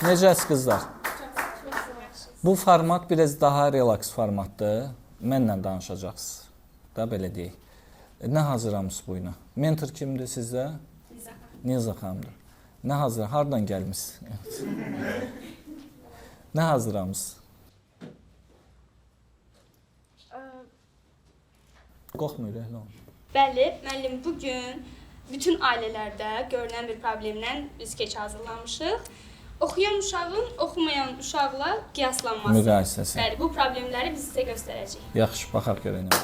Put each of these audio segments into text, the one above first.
Necəsiz qızlar? Bu format biraz daha relax formatdır. Mənlə danışacaqsınız. Da belə deyək. Nə hazırlamısınız bu ilə? Mentor kimdir sizdə? Nilza xanımdır. Nə hazır? Hardan gəlmisiniz? Nə hazırlamısınız? Qorxmayın, elə olun. Bəli, müəllim bugün bütün ailələrdə görünən bir problemlə biz keç hazırlamışıq. Oxuyan uşağın oxumayan uşaqla qiyaslanması. Müqayisəsi. Bəli, bu problemləri biz sizə göstərəcəyik. Yaxşı, baxaq görək nə.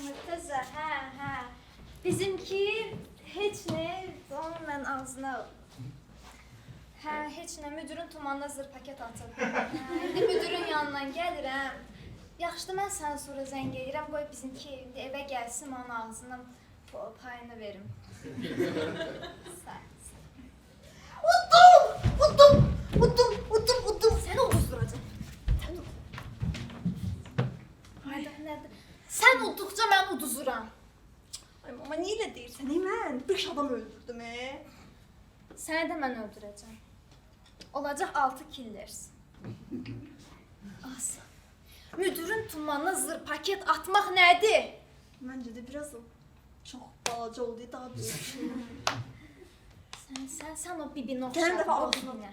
Murtaza, hə. Bizimki heç nə, onun mən ağzına... Hə, heç nə, müdürün tumanına zır paket atıb. İndi müdürün yanından gəlirəm. Yaxşıdır, mən sənə sonra zəng edirəm, qoy bizimki evə gəlsin, onun ağzına payını verim. Udum. Səni uduzduracam. Sən udduqca mən uduzuram. Ay mama, niyə elə deyirsən? Mən 5 adam öldürdüm. Səni də mən öldürəcəm. Olacaq 6 killers. Az. Müdürün tumanına zır paket atmaq nədir? Məncə də biraz çox balaca oldu, daha böyük. Sən o bibini Gələn dəfə oxşadın. ağzına.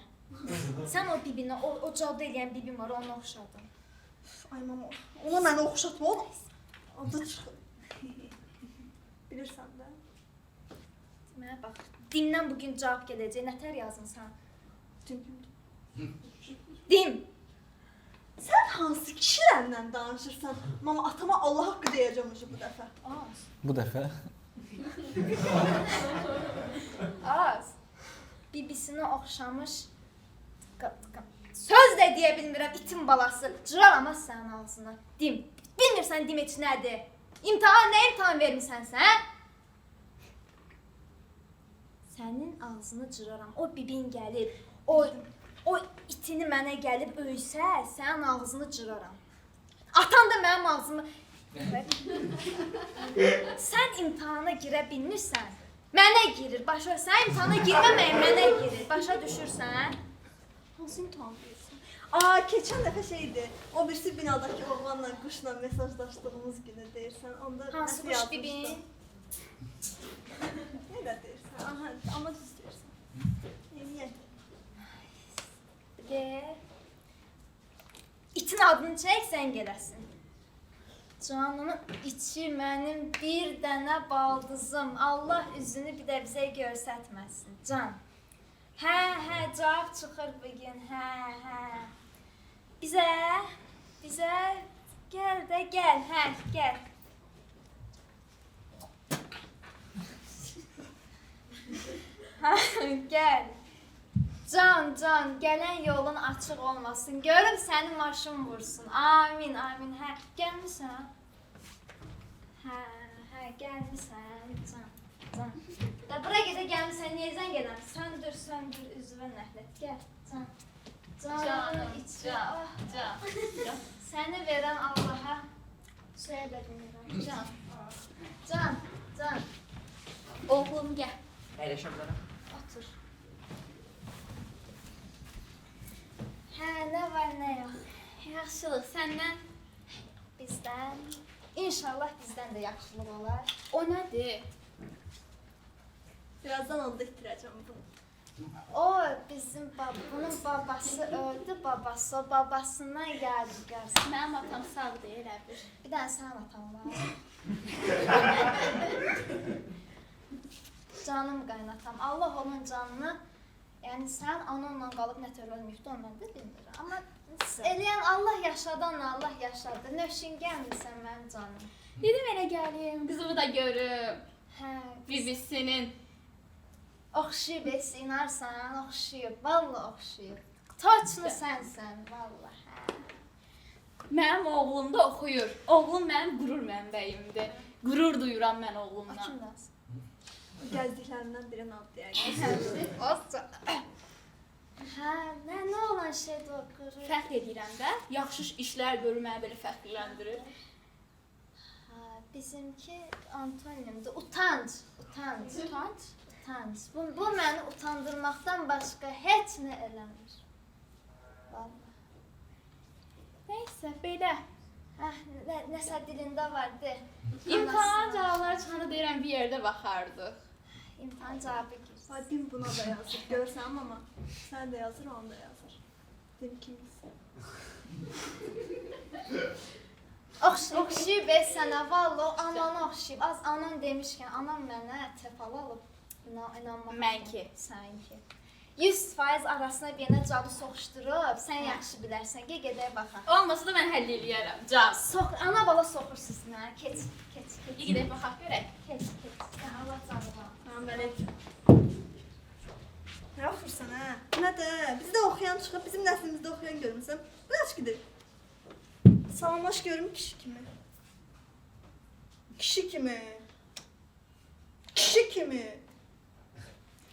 Sən o bibini, o cadı eləyən bibim var, onu oxşadın. Ay mama, ona məni oxşatma, o adı çıxır. Bilirsən də. Mənə bax, dimdən bugün cavab gələcək, nətər yazmısan? Dim! Sən hansı kişilərlə danışırsan? Mama, atama Allah haqqı deyəcəm bu dəfə. Az. Bu dəfə Az. Bibisini oxşamış. Söz də deyə bilmirəm, itin balası. Cıraramaz sənin ağzına. Dim. Bilmirsən dim heç nədir? İmtahan, nə imtahan vermisən sən? Sənin ağzını cıraram. O bibin gəlib, o itini mənə gəlib öysə, sənin ağzını cıraram. Atan da mənim ağzımı... Sən imtahana girə bilmirsən, mənə girir. Sən imtahana girməməyə mənə girir. Başa düşürsən? Hansı imtahan deyirsən? Keçən dəfə şeydi, o birisi binadakı oğlanla, quşla mesajlaşdığımız günü deyirsən. Onda Hansı quş bibin? Nə də deyirsən? Aha, amma düz deyirsən. Niyə? İtin adını çək, sən gələsin. Canımın içi mənim bir dənə baldızım. Allah üzünü bir də bizə görsətməsin. Can. Hə, cavab çıxır bugün. Hə. Bizə gəl də gəl. Hə, gəl. Gəl. Can, gələn yolun açıq olmasın. Görüm səni maşın vursun. Amin. Hə, gəlmisən? Hə, gəlmisən. Can. Da bura gedə gəlmisən, niyə zəng edən? Söndür, üzvə nəhlət. Gəl, Can. Canım, içi. Can. Səni verən Allaha söyə də bilmirəm. Can. Oğlum, gəl. Əyləşəmlərəm. Otur. Hə, nə var, nə yox. Yaxşılıq səndən, bizdən. İnşallah bizdən də yaxşılıq olar. O nədir? Birazdan onda itirəcəm bunu. O, bizim bunun babası öldü, babası. O babasından yadigar. Mənim atam sağdır, elə bir. Bir dənə sənin atan var. Canım qaynatam. Allah onun canını, yəni sən onunla qalıb nətər ölməyibdi, onu mən də bilmirəm. Amma eləyən Allah yaşadanla Allah yaşadı. Nöşün gəlmirsən mənim canım. Dedim elə gəlim, qızımı da görüm. Hə, Bibisinin. oxşuyub, inarsan, oxşuyub. Vallahi oxşuyub. Toçnu sənsən, vallahi. Hə. Mənim oğlum da oxuyur. Oğlum mənim qürur mənbəyimdir. Qürur duyuram mən oğlumdan. Kimdən? Gəzdiklərindən birinin adı deyək. Azca. Hə, nə olan şeydir o qürur? Fəxr edirəm də, yaxşı işlər görür məni belə fəxrləndirir. Hə, bizimki antonimdir. Utanc. Utanc? Tanış. Bu məni utandırmaqdan başqa heç nə eləmir. Vallahi. Neyse belə. Nəsə dilində vardı. İmtahan cavabları çıxanda deyirəm bir yerdə baxardıq. İmtahan cavabı girsin. Hadi buna da yazır. Görsən mama. Sən də yazır, onu da yazır. Dim kimisi. Oxşayıb sənə, valla o anana oxşayıb. Az anan demişkən, anam mənə təpəli alıb. İnanmaq. Mən ki. Sənki. 100% arasına bir yenə cadı soxuşdurub, sən yaxşı bilərsən, gedək baxaq. Olmasa da mən həll eləyərəm. Caz. Ana bala soxursunuz mənə, keç. Gedək baxaq görək. Keç. Allah canına. Tamam, belə. Nə oxursan, hə? Nədir? Bizi də oxuyan çıxıb, bizim nəslimizdə oxuyan görmüsən. Bu nə çıxıdır? Salamlaş görüm kişi kimi. Kişi kimi. Kişi kimi.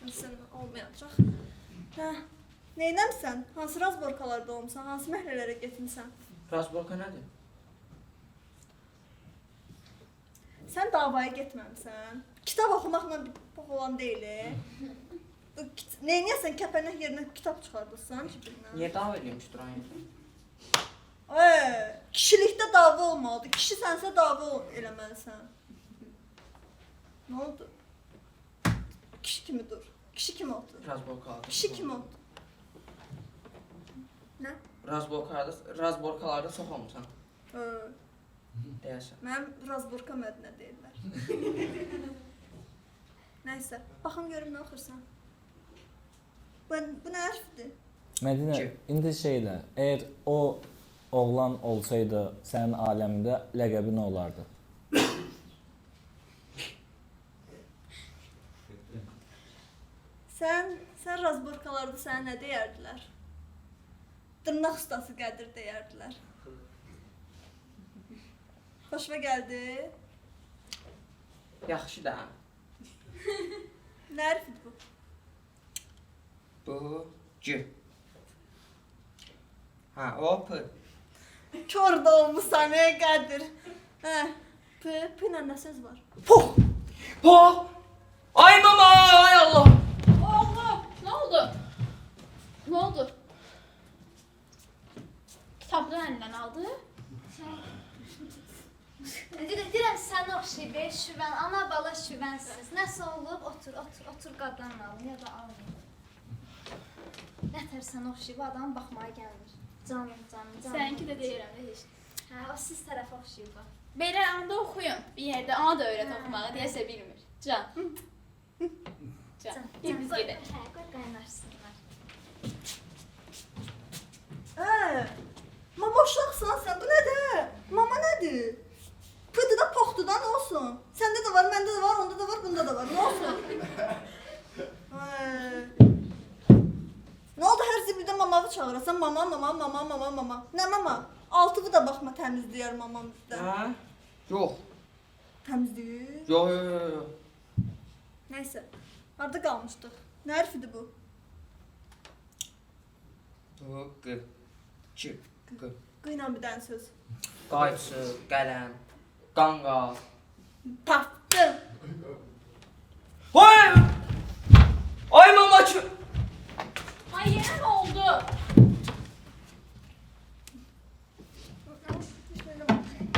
Sən olmayacaq. Hə. Neynəmsən? Hansı razborkalarda olmusan? Hansı məhəllələrə getmisən? Razborka nədir? Sən davaya getməmisən. Kitab oxumaqla bir bok olan deyil. Neynəyəsən? Kəpənək yerinə kitab çıxardırsan cibindən. Niyə dava edilmiş Duran? Kişilikdə dava olmalıdır. Kişi sənsə dava eləməlisən. Nə oldu? Kişi kimi dur. Kişi kimi otur. Razborkalarda. Kişi kimi otur. Nə? Razborkalarda çox olmusan. Deyəsən. Mənim razborka mədnə deyirlər. Nəysə, baxın görüm nə oxursan. Bu nə hərfdir? Mədinə, Ki. indi şeylə, əgər o oğlan olsaydı sənin aləmində ləqəbi nə olardı? Sən razborkalarda sənə nə deyərdilər? Dırnaq ustası Qədir deyərdilər. Xoşuma gəldi. Yaxşı da. Nə hərfidir bu? Bu C. Ha, o P. Kör də olmusan Qədir. Hə, P ilə nə söz var? Puh! Po! Ay mama, ay Allah. Oğlum, nə oldu? Nə oldu? Kitabı da əlindən aldı. Deyirəm sənə oxşayıb, şüvən, ana bala şüvənsiniz. Nəsə olub, otur qadanla al, ya da almayın. Nətər sənə oxşayıb, adam baxmaya gəlmir. Canım. Sənki də deyirəm də heç. Hə, o siz tərəf oxşayıb. Belə anda oxuyun. Bir yerdə ona da öyrət oxumağı, deyəsə bilmir. Can. Gel biz gedək. Hə, qoy qaynaşsınlar. Mama uşaqsan sən, bu nədir? Mama nədir? Pıdı da poxdu da nə olsun? Səndə də var, məndə də var, onda da var, bunda da var. Nə olsun? Nə oldu hər zibildə mamavı çağırasan? Mama. Nə mama? Altıvı da baxma təmizləyər mamam bizdə. Ha? Yox. Təmizləyir? Yox. Nəysə, harada qalmışdıq? Nə hərfidir bu? Bu Q. Ç. Q. Qıyla bir dənə söz. Qayçı, qələm, qanqal. Tapdım. Ay! Ay mama ki. Ay yenə nə oldu?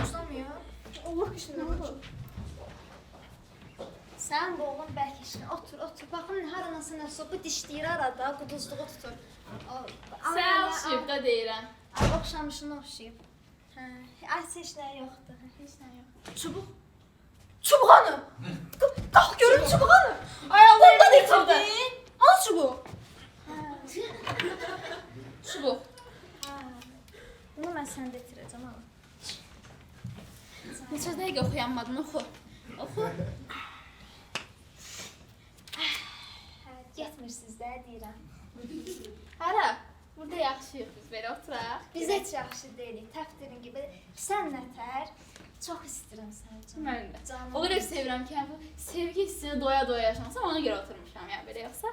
Uçlamıyor. Allah işinə. Sən bu oğlum bəlkə işinə otur. Baxın, haranası nəsə bu dişləyir arada, quduzluğu tutur. Sən oxşayıb da deyirəm. Ay, oxşamışını oxşayıb. Hə, heç nə yoxdur. Heç nə yox. Çubuq. Çubuğanı. Qalx görüm çubuğanı. Ay Allah Bundan yıxıldı. itirdin. Al çubuğu. Çubuq. Bunu mən səndə itirəcəm ama. Neçə dəqiqə oxuyanmadın, oxu. Oxu. Getmirsiniz də deyirəm. Hara? Burada yaxşıyıq biz, belə oturaq. Biz heç yaxşı deyilik. Təftirin gibi. Sən nətər? Çox istəyirəm səni canım. Mən də. Canım. O qədər sevirəm ki, bu sevgi hissini doya-doya yaşamasam, ona görə oturmuşam yəni belə yoxsa.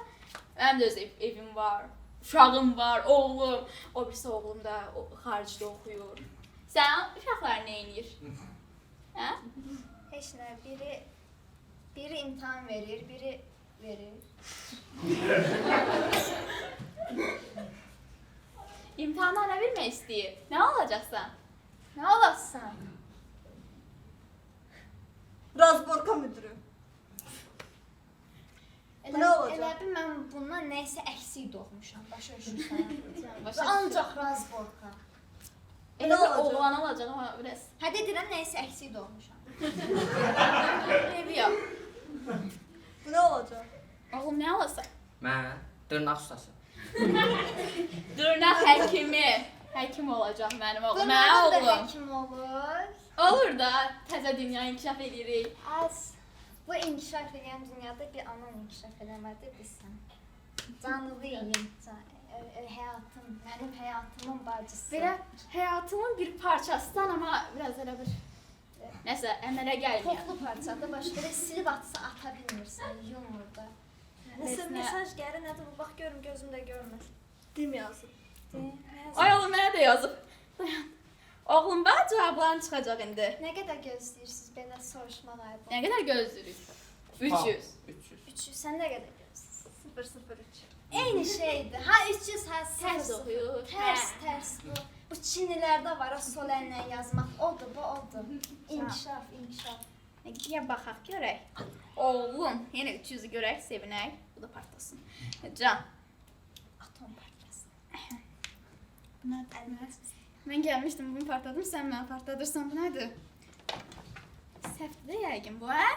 Mənim də öz evim var, uşağım var, oğlum. O birisi oğlum da xaricdə oxuyur. Sən uşaqlar nə edir? Hə? Heç nə. Biri imtahan verir, biri verir. İmtahana nə vermək istəyir? Nə olacaqsan? Nə olasın? Razborka müdürü. Elə, Nə olacaq? elə bil mən bundan nəyisə əksik doğmuşam. Başa düşürsən? Başa Və ancaq razborka. Elə Nə bir olacaq? oğlan olacaq amma biraz Hə deyirəm nəyisə əksik doğmuşam. evi yox. Bu nə olacaq? Oğlum nə olasan? Mən dırnaq ustası. Dırnaq həkimi. Həkim olacaq mənim oğlum. Nə Bunlardan da oğlum? həkim olur. Olur da təzə dünya inkişaf edirik. Az bu inkişaf edən dünyada bir anan inkişaf eləmədi bilsən. Canlıyım. Həyatım, mənim həyatımın bacısı. Belə həyatımın bir parçasından amma biraz elə bir nəsə əmələ gəlməyən. Toplu parçadır, baş belə silib atsa ata bilmirsən, yumurda. Nəsə Bəs nə? mesaj gəlir, nədir bu? Bax görüm gözümdə görmür. Dim yazıb. Ay oğlum mənə də yazıb. Dayan. Oğlum bax cavabların çıxacaq indi. Nə qədər gözləyirsiniz belə soruşmaq ayıbı? Nə qədər gözləyirik? 300. 300. 300, sən nə qədər gözləyirsən? 003. Eyni şeydir. Ha 300, ha 0. Tərs oxuyur. Tərs bu. Bu Çinlilərdə var, o sol əllə yazmaq. Odur, bu odur. İnkişaf. Gəl baxaq görək. Oğlum, yenə 300-ü görək, sevinək. Bu da partlasın. Can. Atom partlasın. Bu nədir? Mən gəlmişdim, bunu partladım, sən mənə partladırsan. Bu nədir? Səhvdir yəqin bu, hə?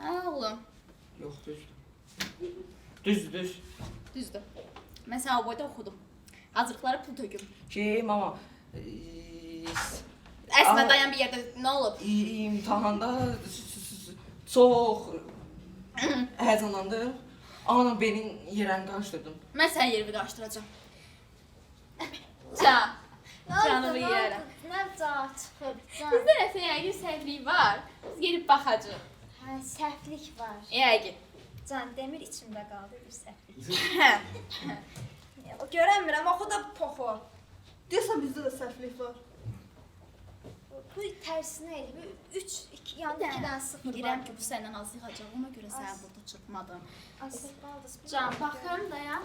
Hə oğlum. Yox, düzdür. Düzdür. Düzdür. Mən sənə o boyda oxudum. Hazırlıqlara pul töküm. Mama, Əsmə Aa. dayan bir yerdə, nə olub? imtahanda çox həzanlandım. Ana benim yerəni qarışdırdım. Mən sənin yerini qarışdıracağam. Can. Canımı yeyərəm. Nə cavab çıxıb? Can. Bizdə nəsə yəqin səhvlik var. Biz gedib baxacağıq. Hə, səhvlik var. Yəqin. Can demir içimdə qaldı bir səhvlik. Hə. O görənmirəm, oxu da poxu. Deyəsən bizdə də səhvlik var. Bu tərsinə elə 3 2 yəni 2-dən 0 Deyirəm ki, bu səndən az yığacaq. Ona görə səni burada çırpmadım. Asfaltız. Can, baxım dayan.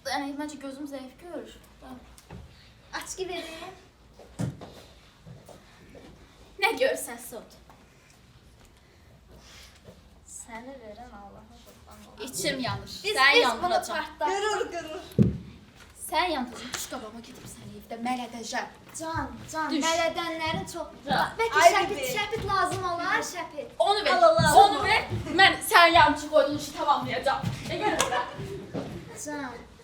Yəni məncə gözüm zəif görür. Açqı verin. Nə görsən sot. Səni verən Allah'a qurban olsun. İçim yanır. Biz Sən bunu yandıracam. partlatdıq. Qırır. Sən yandıracam. Düş qabağıma gedib səni evdə mələdəcəm. Can, Düş. mələdənlərin çox. Can. Bəlkə Ay şəpit, bibi. şəpit lazım olar, şəpit. Onu ver. Allah. Onu ver. Mən sən yarımçı qoyduğun işi tamamlayacağam. Nə görürsən?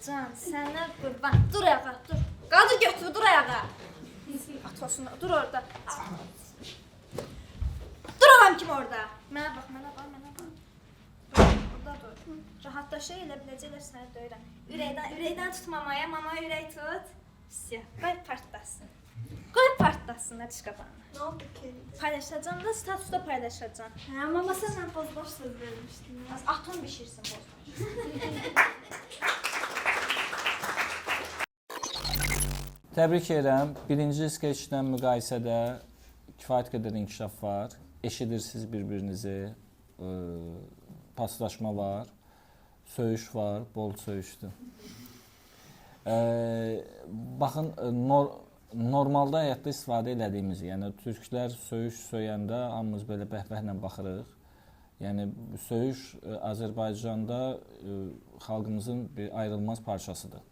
Can, sənə qurban. Dur ayağa, dur. Qadı götür, dur ayağa. Atosuna, dur orada. Dur adam kim orada? Mənə bax, mənə bax, mənə bax. Orada dur. Rahatlaşa elə biləcəklər səni döyürəm. Ürəkdən tutmamaya, mama ürək tut. Siyah, qoy partlasın. Qoy partlasın, hadi şqabağına. Nə oldu ki? Paylaşacağım da statusda paylaşacağım. Hə, mama sənlə bozbaş söz vermişdin. Az atom bişirsin bozma. Təbrik edirəm. Birinci skeçlə müqayisədə kifayət qədər inkişaf var. Eşidirsiniz bir-birinizi. Paslaşma var. Söyüş var, bol söyüşdür. Baxın, normalda həyatda istifadə elədiyimiz, yəni türklər söyüş söyəndə hamımız belə bəhbəhlə baxırıq. Yəni söyüş Azərbaycanda xalqımızın bir ayrılmaz parçasıdır.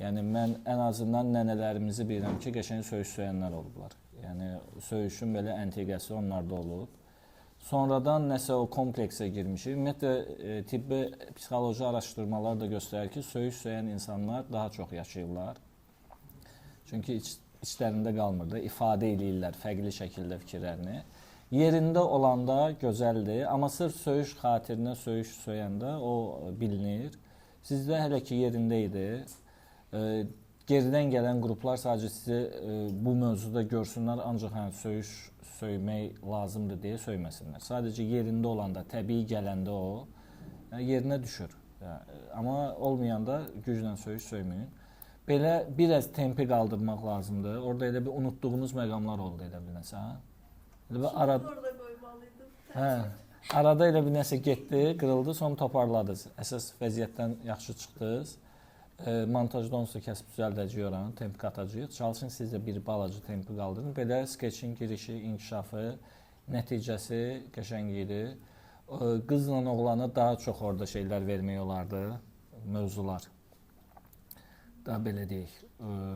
Yəni mən ən azından nənələrimizi bilirəm ki, qəşəng söyüş söyənlər olublar. Yəni söyüşün belə əntiqəsi onlarda olub. Sonradan nəsə o kompleksə girmişik. Ümumiyyətlə tibbi psixoloji araşdırmalar da göstərir ki, söyüş söyən insanlar daha çox yaşayırlar. Çünki içlərində qalmır da, ifadə eləyirlər fərqli şəkildə fikirlərini. Yerində olanda gözəldir, amma sırf söyüş xatirinə söyüş söyəndə o bilinir. Sizdə hələ ki yerində idi. Geridən gələn qruplar sadəcə sizi bu mövzuda görsünlər, ancaq söyüş söymək lazımdır deyə söyməsinlər. Sadəcə yerində olanda, təbii gələndə o yerinə düşür. Amma olmayanda güclə söyüş söyməyin. Belə biraz tempi qaldırmaq lazımdır. Orada elə bir unutduğunuz məqamlar oldu elə biləsən. Elə bir Orada qoymalıydım. Arada elə bir nəsə getdi, qırıldı, sonra toparladınız. Əsas vəziyyətdən yaxşı çıxdınız. Montajda onsuz kəsib düzəldəcəyik oranı, temp qatacağıq. Çalışın siz də bir balaca tempi qaldırın. Belə skeçin girişi, inkişafı, nəticəsi qəşəng idi. Qızla oğlana daha çox orada şeylər vermək olardı, mövzular. Daha belə deyək,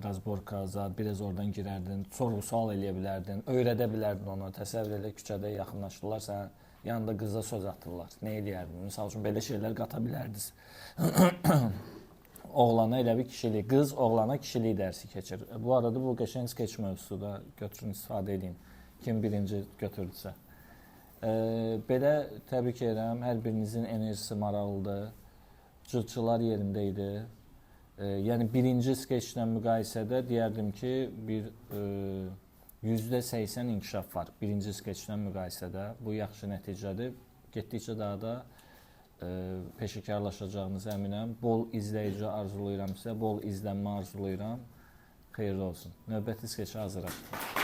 razborka, biraz oradan girərdin, sorğu-sual eləyə bilərdin, öyrədə bilərdin onu. Təsəvvür elə küçədə yaxınlaşdılar, sən yanında qıza söz atırlar. Nə eləyərdin? Məsəl üçün belə şeylər qata bilərdiniz. Oğlana elə bir kişilik, qız oğlana kişilik dərsi keçir. Bu arada bu qəşəng skeç mövzusu da götürün, istifadə edin. Kim birinci götürdüsə. Belə təbrik edirəm. Hər birinizin enerjisi maraqlıdır. Cırçılar yerində idi. Yəni birinci skeçlə müqayisədə deyərdim ki, bir %80 inkişaf var birinci skeçlə müqayisədə. Bu yaxşı nəticədir. Getdikcə daha da peşəkarlaşacağınızı əminəm. Bol izləyici arzulayıram sizə, bol izlənmə arzulayıram. Xeyirli olsun. Növbəti skeçə hazırlaşdıq.